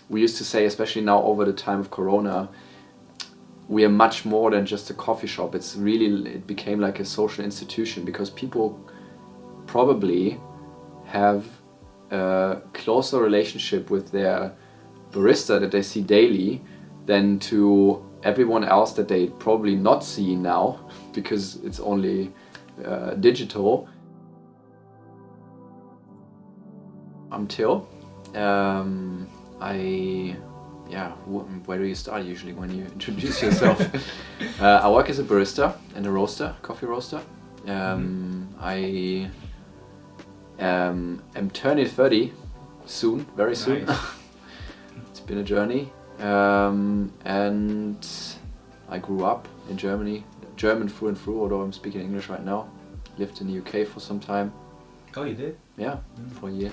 we used to say, especially now over the time of Corona, we are much more than just a coffee shop. It became like a social institution, because people probably have a closer relationship with their barista that they see daily than to everyone else that they probably not see now, because it's only digital. Until where do you start usually when you introduce yourself? I work as a barista and a roaster, coffee roaster. I am turning 30 soon, very soon. Nice. It's been a journey, and I grew up in Germany, German through and through, although I'm speaking English right now. Lived in the UK for some time. Oh, you did? Yeah, for a year.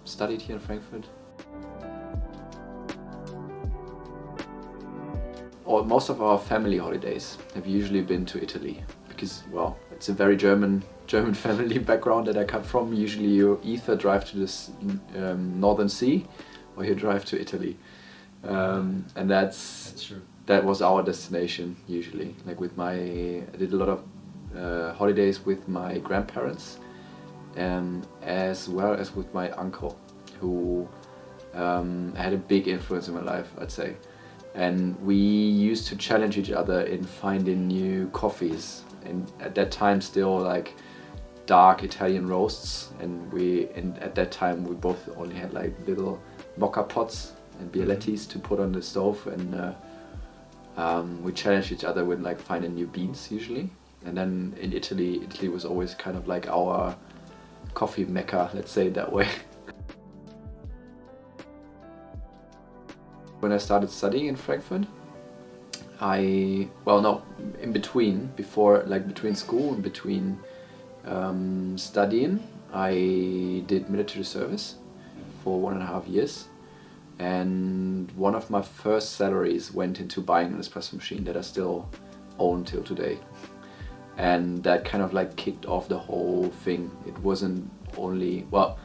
Studied here in Frankfurt. Most of our family holidays have usually been to Italy, because, well, it's a very German family background that I come from. Usually you either drive to this northern sea, or you drive to Italy, and that's true. That was our destination usually. Like I did a lot of holidays with my grandparents, as well as with my uncle, who had a big influence in my life, I'd say. And we used to challenge each other in finding new coffees, and at that time still like dark Italian roasts, and at that time we both only had like little mocha pots and bialettis to put on the stove, and we challenged each other with like finding new beans usually. And then in Italy was always kind of like our coffee mecca, let's say it that way. When I started studying in Frankfurt, between school and between studying, I did military service for 1.5 years, and one of my first salaries went into buying an espresso machine that I still own till today. And that kind of like kicked off the whole thing. It wasn't only, well,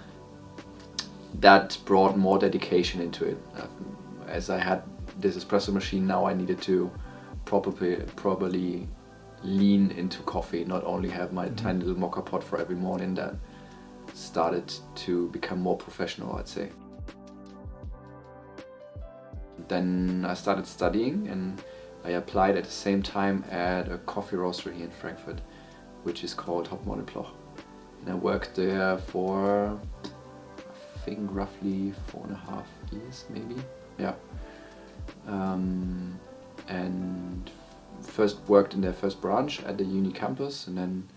that brought more dedication into it. As I had this espresso machine, now I needed to properly lean into coffee, not only have my tiny little mocha pot for every morning. That started to become more professional, I'd say. Then I started studying, and I applied at the same time at a coffee roastery here in Frankfurt, which is called Hopmonteploch. And I worked there for, I think, roughly 4.5 years, maybe. Yeah. And first worked in their first branch at the uni campus, and then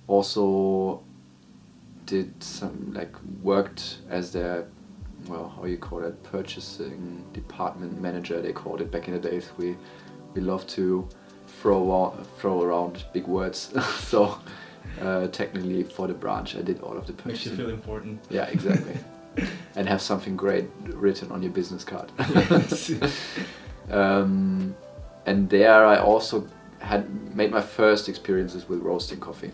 also did worked as their, well, how you call it, purchasing department manager, they called it back in the days. We love to throw around big words. So technically for the branch I did all of the purchasing. Makes you feel important. Yeah, exactly. And have something great written on your business card. And there I also had made my first experiences with roasting coffee,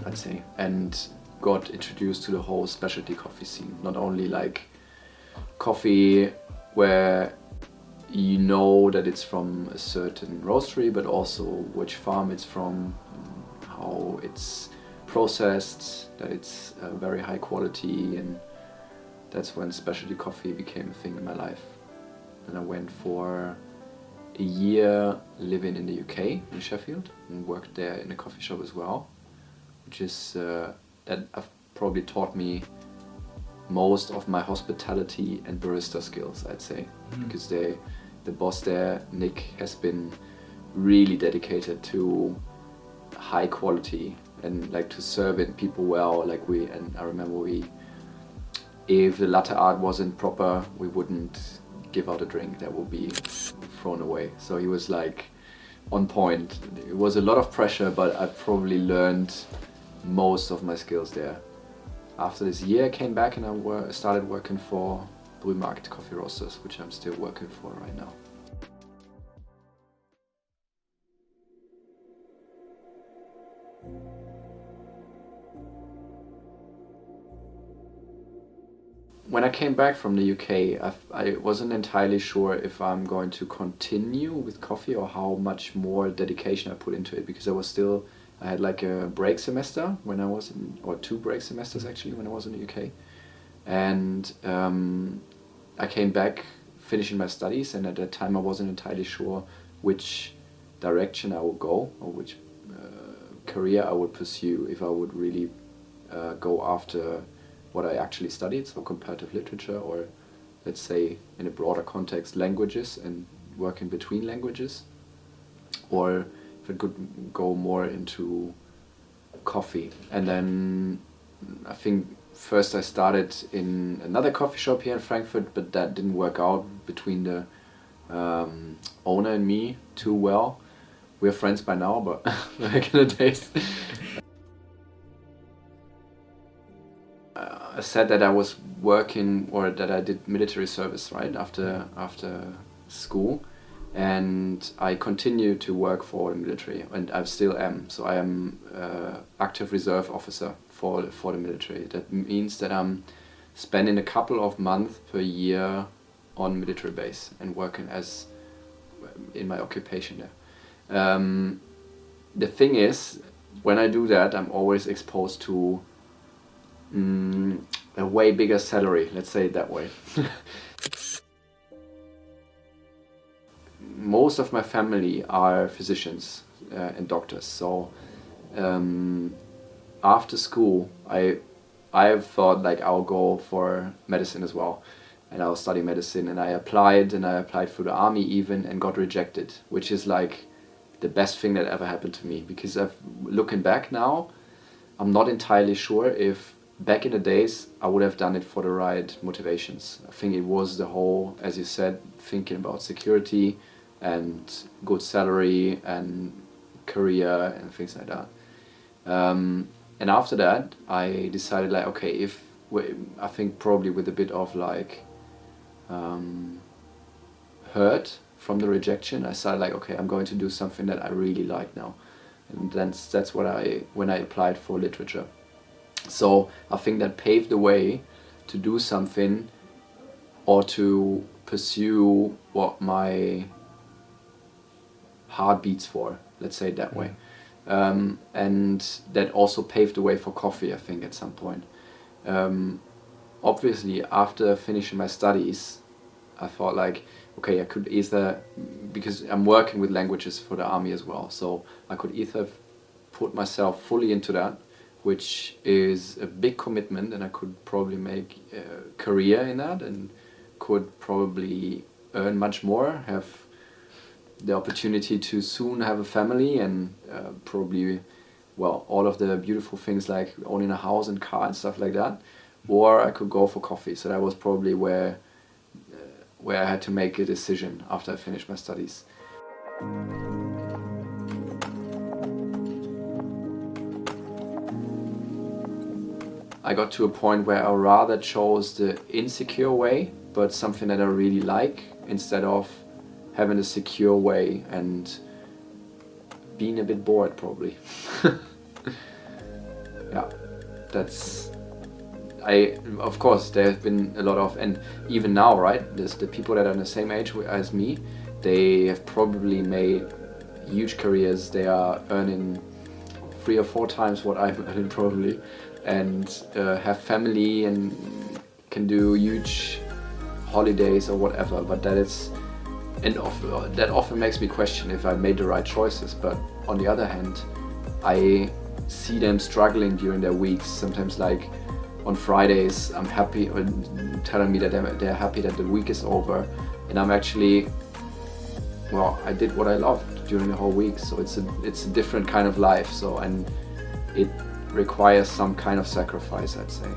I'd say, and got introduced to the whole specialty coffee scene. Not only like coffee where you know that it's from a certain roastery, but also which farm it's from, how it's processed, that it's very high quality, and that's when specialty coffee became a thing in my life. And I went for a year living in the UK, in Sheffield, and worked there in a coffee shop as well, which is that have probably taught me most of my hospitality and barista skills, I'd say. Because the boss there, Nick, has been really dedicated to high quality and like to serving people well. And I remember if the latte art wasn't proper, we wouldn't give out a drink, that would be thrown away. So he was like on point. It was a lot of pressure, but I probably learned most of my skills there. After this year I came back and I started working for Brewmarkt Coffee Roasters, which I'm still working for right now. when I came back from the UK, I wasn't entirely sure if I'm going to continue with coffee or how much more dedication I put into it, because I had like a break semester when I was or 2 break semesters actually when I was in the UK. And I came back finishing my studies, and at that time I wasn't entirely sure which direction I would go or which career I would pursue, if I would really go after what I actually studied, so comparative literature, or let's say in a broader context languages and working between languages, or if it could go more into coffee. And then I think first I started in another coffee shop here in Frankfurt, but that didn't work out between the owner and me too well. We're friends by now, but back in the days. I said that I was working, or that I did military service right after school, and I continued to work for the military, and I still am. So I am active reserve officer for the military. That means that I'm spending a couple of months per year on military base and working as in my occupation there. The thing is, when I do that, I'm always exposed to a way bigger salary, let's say it that way. Most of my family are physicians and doctors, so after school I thought like I'll go for medicine as well, and I'll study medicine, and I applied for the army even, and got rejected, which is like the best thing that ever happened to me, because looking back now, I'm not entirely sure if back in the days I would have done it for the right motivations. I think it was the whole, as you said, thinking about security and good salary and career and things like that. And after that I decided like, okay, I think probably with a bit of like hurt from the rejection, I started like, okay, I'm going to do something that I really like now. And that's when I applied for literature. So I think that paved the way to do something, or to pursue what my heart beats for, let's say it that way. And that also paved the way for coffee, I think, at some point. Obviously, after finishing my studies, I thought like, okay, I could either, because I'm working with languages for the army as well, so I could either put myself fully into that, which is a big commitment, and I could probably make a career in that and could probably earn much more, have the opportunity to soon have a family, and probably, well, all of the beautiful things like owning a house and car and stuff like that. Or I could go for coffee. So that was probably where I had to make a decision after I finished my studies. I got to a point where I rather chose the insecure way, but something that I really like, instead of having a secure way and being a bit bored probably. Yeah, of course there have been a lot of, and even now, right, there's the people that are the same age as me, they have probably made huge careers. They are earning 3 or 4 times what I'm earning probably, and have family and can do huge holidays or whatever, but that often makes me question if I made the right choices. But on the other hand, I see them struggling during their weeks. Sometimes like on Fridays I'm happy, or telling me that they're happy that the week is over, and I'm actually, well, I did what I loved during the whole week. So it's a different kind of life, so, and it requires some kind of sacrifice, I'd say.